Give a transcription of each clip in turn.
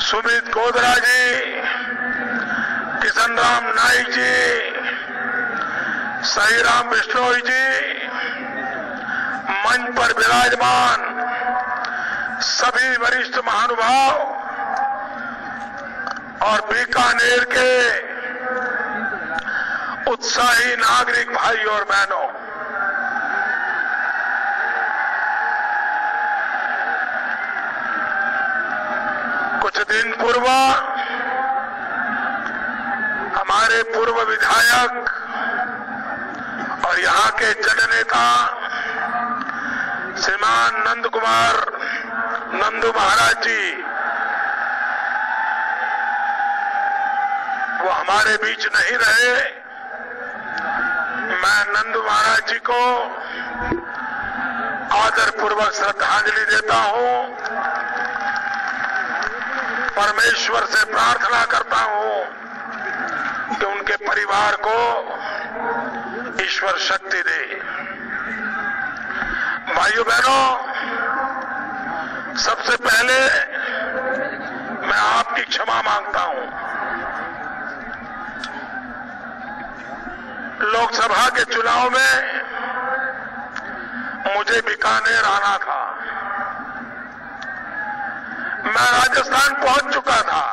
सुमित गोधरा जी, किशन राम नाइक जी, सहीराम बिश्नोई जी, मंच पर विराजमान सभी वरिष्ठ महानुभाव और बीकानेर के उत्साही नागरिक भाई और बहनों, कुछ दिन पूर्व हमारे पूर्व विधायक और यहां के जननेता श्रीमान नंद कुमार नंदू महाराज जी वो हमारे बीच नहीं रहे। मैं नंदू महाराज जी को आदरपूर्वक श्रद्धांजलि देता हूं, परमेश्वर से प्रार्थना करता हूं कि उनके परिवार को ईश्वर शक्ति दे। भाइयों बहनों, सबसे पहले मैं आपकी क्षमा मांगता हूं। लोकसभा के चुनाव में मुझे बीकानेर आना था। मैं राजस्थान पहुंच चुका था,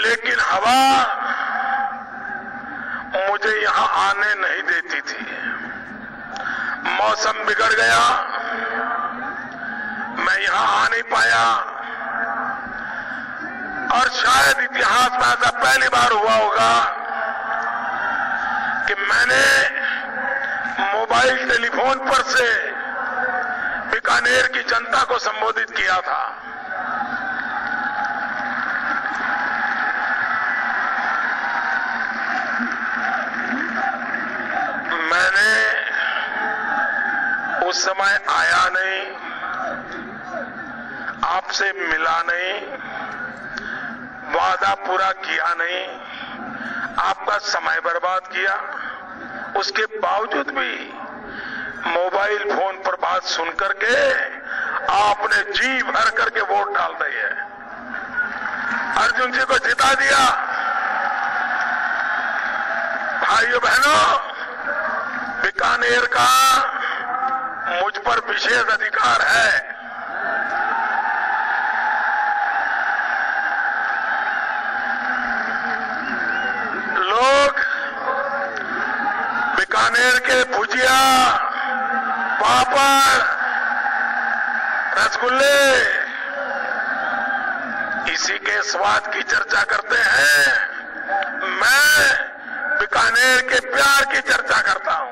लेकिन हवा मुझे यहां आने नहीं देती थी। मौसम बिगड़ गया, मैं यहां आ नहीं पाया और शायद इतिहास में ऐसा पहली बार हुआ होगा कि मैंने मोबाइल टेलीफोन पर से बीकानेर की जनता को संबोधित किया था। मैंने उस समय आया नहीं, आपसे मिला नहीं, वादा पूरा किया नहीं, आपका समय बर्बाद किया। उसके बावजूद भी मोबाइल फोन पर बात सुनकर के आपने जी भर करके वोट डाल दी है, अर्जुन जी को जिता दिया। भाइयों बहनों, बीकानेर का मुझ पर विशेष अधिकार है। लोग बीकानेर के भुजिया, पापड़, रसगुल्ले इसी के स्वाद की चर्चा करते हैं। मैं बीकानेर के प्यार की चर्चा करता हूं।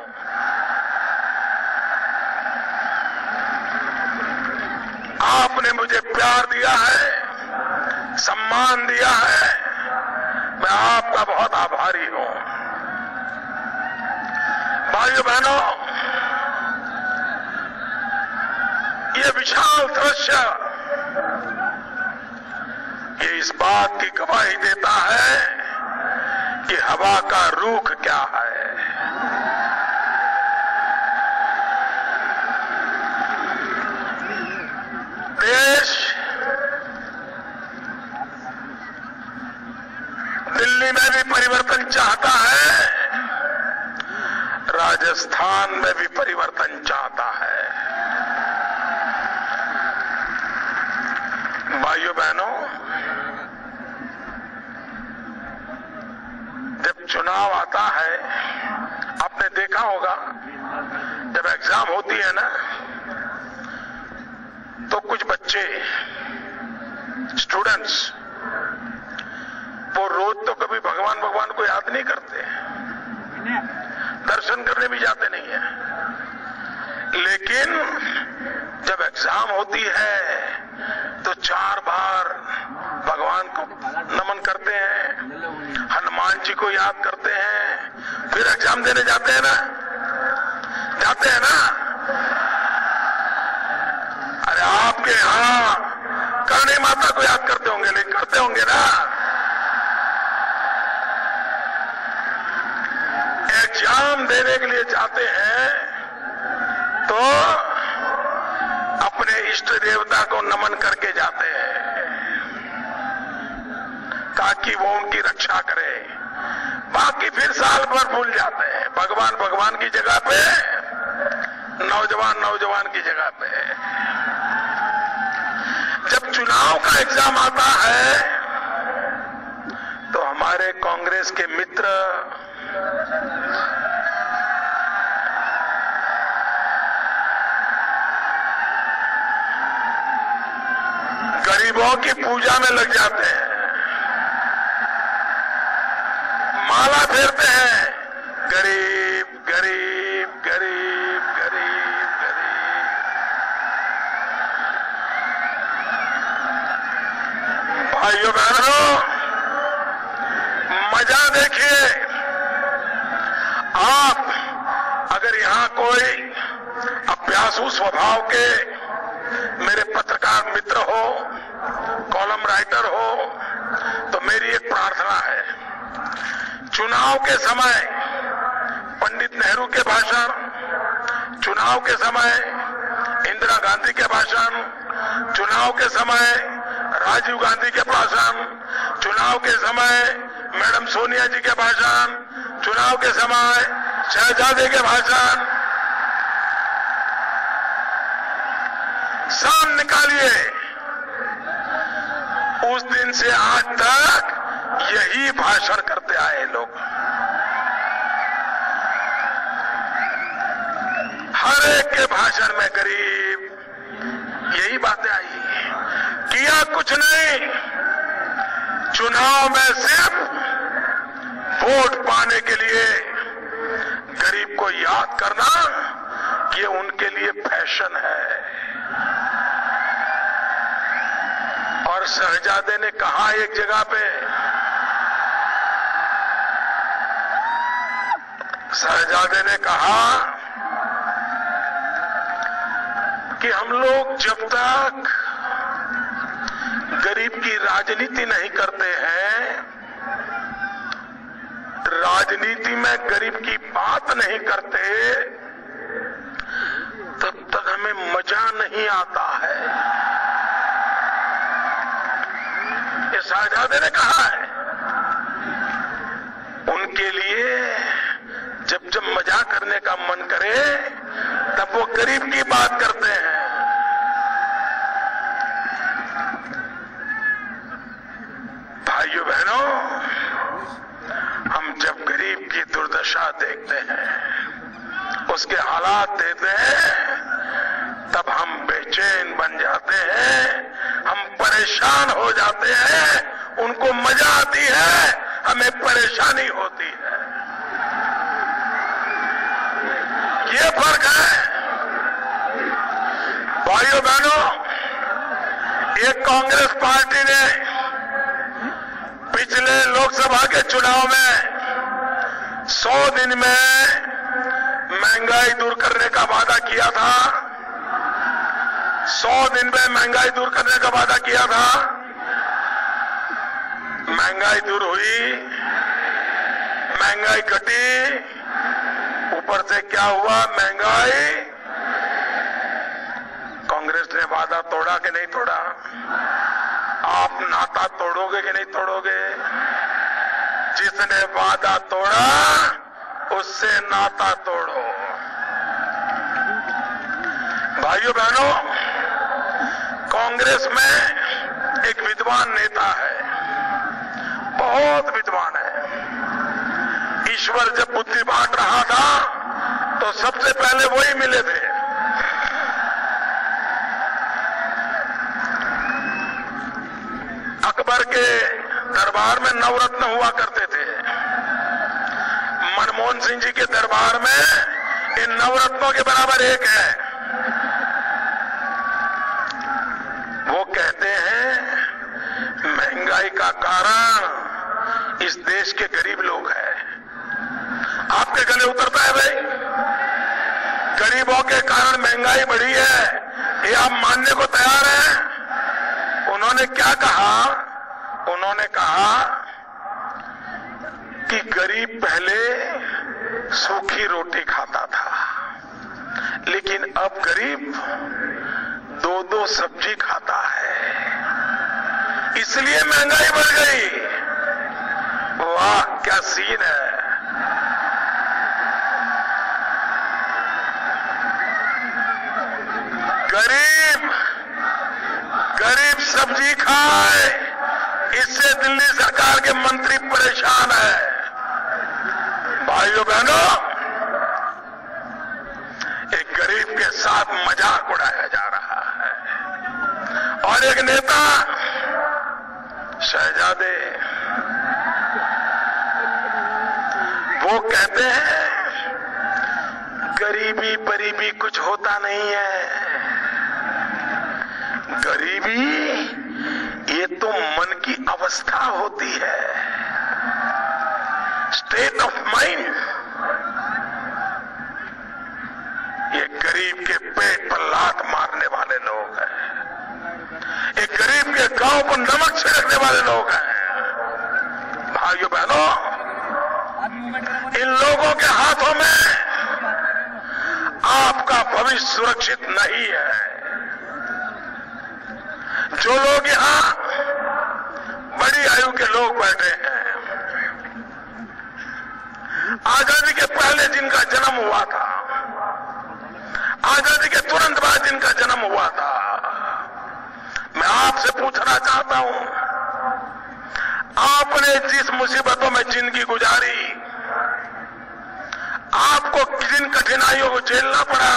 आपने मुझे प्यार दिया है, सम्मान दिया है, मैं आपका बहुत आभारी हूं। भाइयों बहनों, ये विशाल दृश्य ये इस बात की गवाही देता है कि हवा का रुख क्या है। देश दिल्ली में भी परिवर्तन चाहता है, राजस्थान में भी परिवर्तन चाहता है। भाइयों बहनों, जब चुनाव आता है, आपने देखा होगा जब एग्जाम होती है ना, तो कुछ बच्चे स्टूडेंट्स वो रोज तो कभी भगवान भगवान को याद नहीं करते, दर्शन करने भी जाते नहीं है, लेकिन जब एग्जाम होती है तो 4 बार भगवान को नमन करते हैं, हनुमान जी को याद करते हैं, फिर एग्जाम देने जाते हैं ना, जाते हैं ना। अरे आपके यहां करणी माता को याद करते होंगे, लेकिन करते होंगे ना। एग्जाम देने के लिए जाते हैं तो अपने अपने इष्ट देवता को नमन करके जाते हैं ताकि वो उनकी रक्षा करे। बाकी फिर साल भर भूल जाते हैं। भगवान भगवान की जगह पे, नौजवान नौजवान की जगह पे। जब चुनाव का एग्जाम आता है तो हमारे कांग्रेस के मित्र गरीबों की पूजा में लग जाते हैं, माला फेरते हैं, गरीब गरीब गरीब गरीब गरीब। भाइयों बहनों, मजा देखिए। आप अगर यहां कोई अभ्यासु स्वभाव के मेरे पत्रकार मित्र हो, कॉलम राइटर हो, तो मेरी एक प्रार्थना है। चुनाव के समय पंडित नेहरू के भाषण, चुनाव के समय इंदिरा गांधी के भाषण, चुनाव के समय राजीव गांधी के भाषण, चुनाव के समय मैडम सोनिया जी के भाषण, चुनाव के समय शहजादे के भाषण, शान निकालिए। उस दिन से आज तक यही भाषण करते आए लोग। हर एक के भाषण में गरीब, यही बातें आई। किया कुछ नहीं, चुनाव में सिर्फ वोट पाने के लिए गरीब को याद करना, ये उनके लिए फैशन है। और शहजादे ने कहा एक जगह पे, शहजादे ने कहा कि हम लोग जब तक गरीब की राजनीति नहीं करते हैं, राजनीति में गरीब की बात नहीं करते, तब तक हमें मजा नहीं आता है। ये शहजादे ने कहा है। उनके लिए जब जब मजा करने का मन करे तब वो गरीब की बात करते हैं। भाइयों बहनों, हम जब गरीब की दुर्दशा देखते हैं, उसके हालात देखते हैं, तब हम बेचैन बन जाते हैं, हम परेशान हो जाते हैं। उनको मजा आती है, हमें परेशानी होती है। ये फर्क है। भाइयों बहनों, एक कांग्रेस पार्टी ने पिछले लोकसभा के चुनाव में 100 दिन में महंगाई दूर करने का वादा किया था। 100 दिन में महंगाई दूर करने का वादा किया था। महंगाई दूर हुई, महंगाई घटी, ऊपर से क्या हुआ, महंगाई। कांग्रेस ने वादा तोड़ा कि नहीं तोड़ा? आप नाता तोड़ोगे कि नहीं तोड़ोगे? जिसने वादा तोड़ा उससे नाता तोड़ो। भाइयों बहनों, कांग्रेस में एक विद्वान नेता है, बहुत विद्वान है। ईश्वर जब बुद्धि बांट रहा था तो सबसे पहले वही मिले थे। अकबर के दरबार में नवरत्न हुआ करते थे। मनमोहन सिंह जी के दरबार में इन नवरत्नों के बराबर एक है। वो कहते हैं महंगाई का कारण इस देश के गरीब लोग हैं। आपके गले उतरता है भाई? गरीबों के कारण महंगाई बढ़ी है, ये आप मानने को तैयार हैं? उन्होंने क्या कहा? उन्होंने कहा कि गरीब पहले सूखी रोटी खाता था, लेकिन अब गरीब 2-2 सब्जी खाता है, इसलिए महंगाई बढ़ गई। वाह क्या सीन है। गरीब सब्जी खाए, इससे दिल्ली सरकार के मंत्री परेशान है। भाइयों बहनों, एक गरीब के साथ मजाक उड़ाया जा रहा है और एक नेता शहजादे वो कहते हैं गरीबी परीबी कुछ होता नहीं है। गरीबी ये तो मन की अवस्था होती है, स्टेट ऑफ माइंड। ये गरीब के पेट पर लात मारने वाले लोग हैं, एक गरीब के गांव पर नमक छिड़कने वाले लोग हैं। भाइयों बहनों, इन लोगों के हाथों में आपका भविष्य सुरक्षित नहीं है। जो लोग यहां बड़ी आयु के लोग बैठे हैं, आजादी के पहले जिनका जन्म हुआ था, आजादी के तुरंत बाद जिनका जन्म हुआ था, मैं आपसे पूछना चाहता हूं, आपने जिस मुसीबतों में जिंदगी गुजारी, आपको जिन कठिनाइयों को झेलना पड़ा,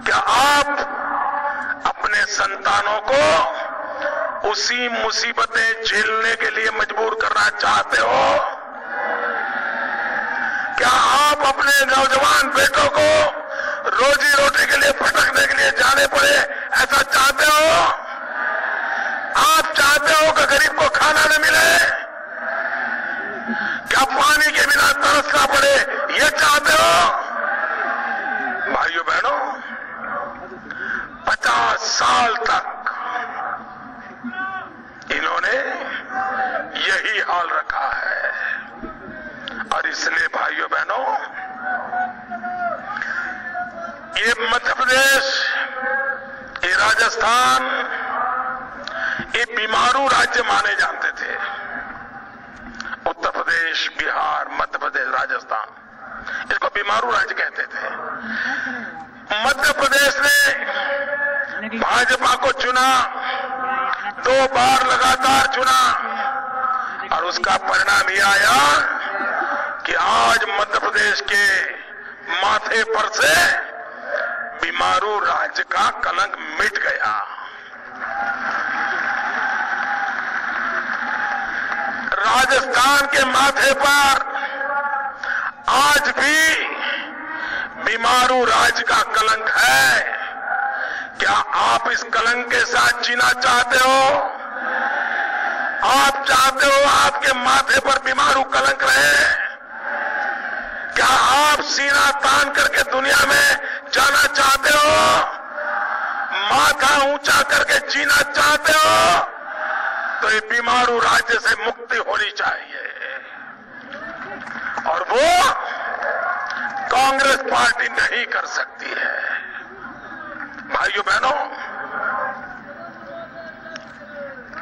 क्या आप अपने संतानों को उसी मुसीबतें झेलने के लिए मजबूर करना चाहते हो? क्या आप अपने नौजवान बेटों को रोजी रोटी के लिए भटकने के लिए जाने पड़े, ऐसा चाहते हो? आप चाहते हो कि गरीब को खाना न मिले? क्या पानी के बिना तरसना पड़े, ये चाहते हो? भाइयों बहनों, 50 साल तक इन्होंने यही हाल रखा है। और इसलिए भाइयों बहनों, ये मध्य प्रदेश, ये राजस्थान, ये बीमारू राज्य माने जाते थे। उत्तर प्रदेश, बिहार, मध्य प्रदेश, राजस्थान, इसको बीमारू राज्य कहते थे। मध्य प्रदेश ने भाजपा को चुना, 2 बार लगातार चुना, और उसका परिणाम यह आया कि आज मध्य प्रदेश के माथे पर से बीमारू राज्य का कलंक मिट गया। राजस्थान के माथे पर आज भी बीमारू राज्य का कलंक है। क्या आप इस कलंक के साथ जीना चाहते हो? आप चाहते हो आपके माथे पर बीमारू कलंक रहे? क्या आप सीना तान करके दुनिया में जाना चाहते हो? माथा ऊंचा करके जीना चाहते हो? तो ये बीमारू राज्य से मुक्ति होनी चाहिए, और वो कांग्रेस पार्टी नहीं कर सकती है। भाइयों बहनों,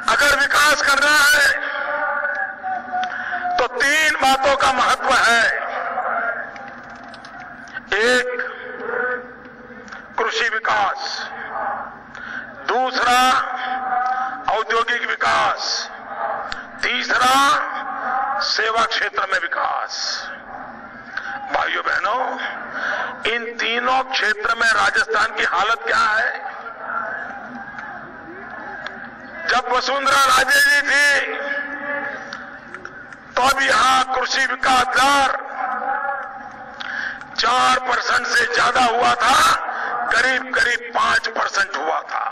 अगर विकास करना है तो 3 बातों का महत्व है। एक, कृषि विकास, दूसरा औद्योगिक विकास, तीसरा सेवा क्षेत्र में विकास। भाइयों बहनों, इन तीनों क्षेत्र में राजस्थान की हालत क्या है? जब वसुंधरा राजे जी थी तो अब यहां कृषि विकास दर 4% से ज्यादा हुआ था, करीब करीब 5% हुआ था।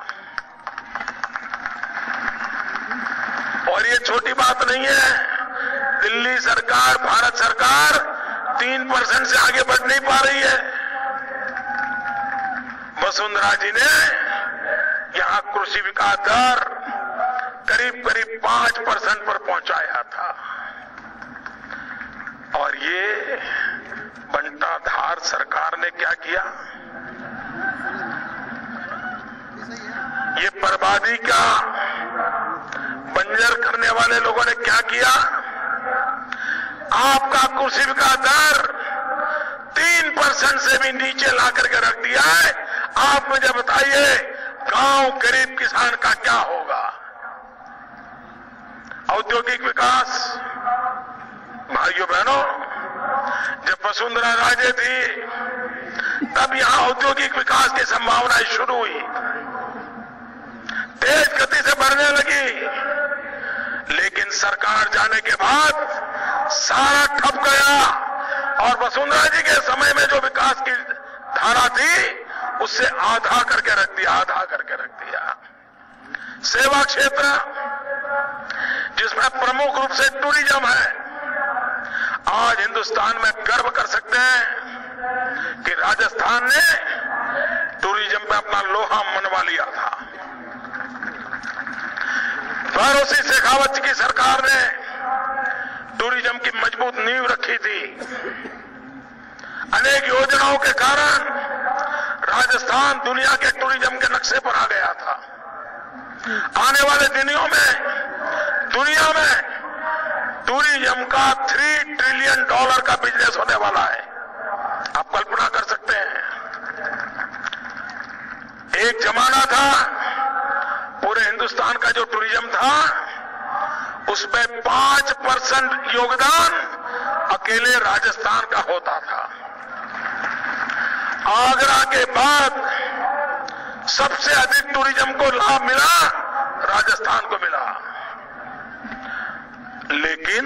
और ये छोटी बात नहीं है। दिल्ली सरकार, भारत सरकार 3% से आगे बढ़ नहीं पा रही है। वसुंधरा जी ने यहां कृषि विकास दर करीब करीब 5% पर पहुंचाया था। और ये बंटाधार सरकार ने क्या किया? ये बर्बादी का बंजर करने वाले लोगों ने क्या किया? आपका कुर्सी का दर 3% से भी नीचे ला करके रख दिया है। आप मुझे बताइए, गांव गरीब किसान का क्या होगा? औद्योगिक विकास, भाइयों बहनों, जब वसुंधरा राजे थी तब यहां औद्योगिक विकास की संभावनाएं शुरू हुई, तेज गति से बढ़ने लगी, लेकिन सरकार जाने के बाद सारा ठप गया और वसुंधरा जी के समय में जो विकास की धारा थी उससे आधा करके रख दिया। सेवा क्षेत्र, जिसमें प्रमुख रूप से टूरिज्म है, आज हिंदुस्तान में गर्व कर सकते हैं कि राजस्थान ने टूरिज्म पे अपना लोहा मनवा लिया था। फरोसी शेखावत जी की सरकार ने टूरिज्म की मजबूत नींव रखी थी। अनेक योजनाओं के कारण राजस्थान दुनिया के टूरिज्म के नक्शे पर आ गया था। आने वाले दिनों में दुनिया में टूरिज्म का $3 ट्रिलियन का बिजनेस होने वाला है। आप कल्पना कर सकते हैं, एक जमाना था पूरे हिंदुस्तान का जो टूरिज्म था उसमें 5% योगदान अकेले राजस्थान का होता था। आगरा के बाद सबसे अधिक टूरिज्म को लाभ मिला राजस्थान को मिला, लेकिन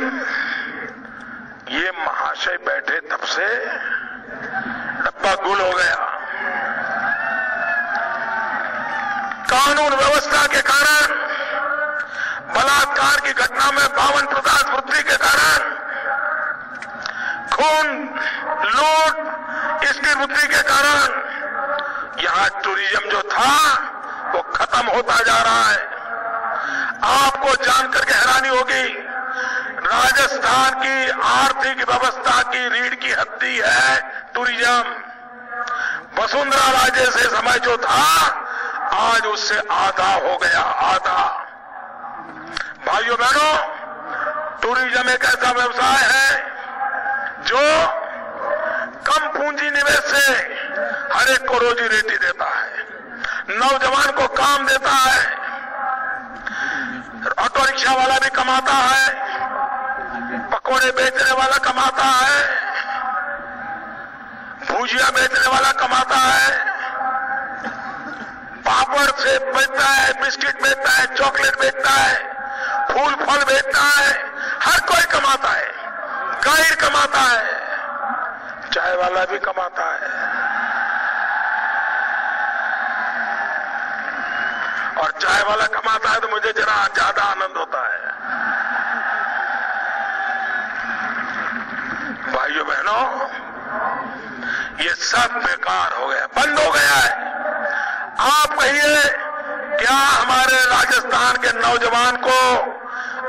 ये महाशय बैठे तब से डब्बा गुल हो गया। कानून व्यवस्था के कारण, बलात्कार की घटना में 52% वृद्धि के कारण, खून लूट इसकी वृद्धि के कारण यहां टूरिज्म जो था वो खत्म होता जा रहा है। आपको जानकर के हैरानी होगी, राजस्थान की आर्थिक व्यवस्था की रीढ़ की हड्डी है टूरिज्म। वसुंधरा राजे से समय जो था आज उससे आधा हो गया, आधा। भाइयों बहनों, टूरिज्म एक ऐसा व्यवसाय है जो कम पूंजी निवेश से हर एक को रोजी रोटी देता है, नौजवान को काम देता है, ऑटो रिक्शा वाला भी कमाता है, पकोड़े बेचने वाला कमाता है, भुजिया बेचने वाला कमाता है, पापड़ से बेचता है, बिस्किट बेचता है, चॉकलेट बेचता है, फूल फल बेचता है, हर कोई कमाता है, गाइड कमाता है, चाय वाला भी कमाता है। और चाय वाला कमाता है तो मुझे जरा ज्यादा आनंद होता है। भाइयों बहनों, ये सब बेकार हो गया, बंद हो गया है। आप कहिए, क्या हमारे राजस्थान के नौजवान को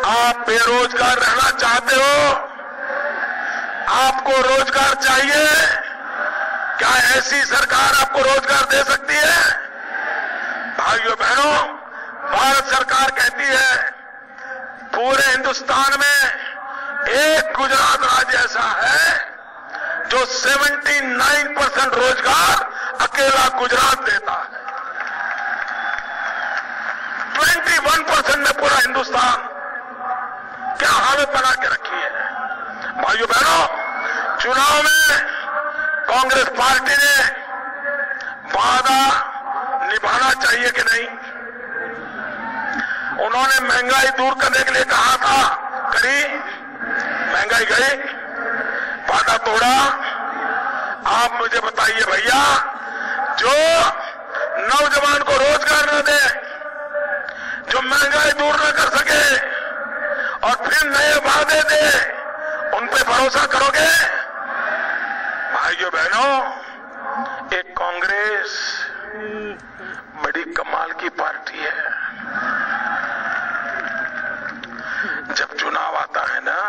आप बेरोजगार रहना चाहते हो? आपको रोजगार चाहिए? क्या ऐसी सरकार आपको रोजगार दे सकती है? भाइयों बहनों, भारत सरकार कहती है पूरे हिंदुस्तान में एक गुजरात राज्य ऐसा है जो 79% रोजगार अकेला गुजरात देता है। 21% में पूरा हिंदुस्तान क्या हालत बना के रखी है। भाइयों बहनों, चुनाव में कांग्रेस पार्टी ने वादा निभाना चाहिए कि नहीं? उन्होंने महंगाई दूर करने के लिए कहा था, करी, महंगाई गई, वादा तोड़ा। आप मुझे बताइए भैया, जो नौजवान को रोजगार न दे, जो महंगाई दूर न कर सके और फिर नए वादे दे, उन पे भरोसा करोगे? भाइयों बहनों, एक कांग्रेस बड़ी कमाल की पार्टी है। जब चुनाव आता है ना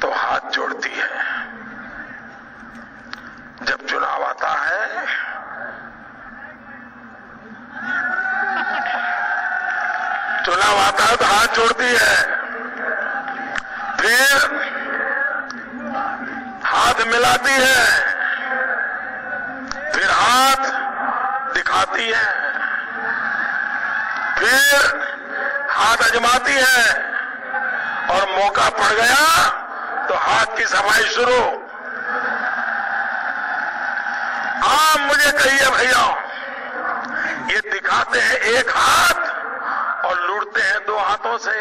तो हाथ जोड़ती है, जब चुनाव आता है चुनाव आता है तो हाथ जोड़ती है, फिर हाथ मिलाती है, फिर हाथ दिखाती है, फिर हाथ आजमाती है और मौका पड़ गया तो हाथ की सफाई शुरू। आप मुझे कहिए भैया, ये दिखाते हैं एक हाथ और लूटते हैं दो हाथों से।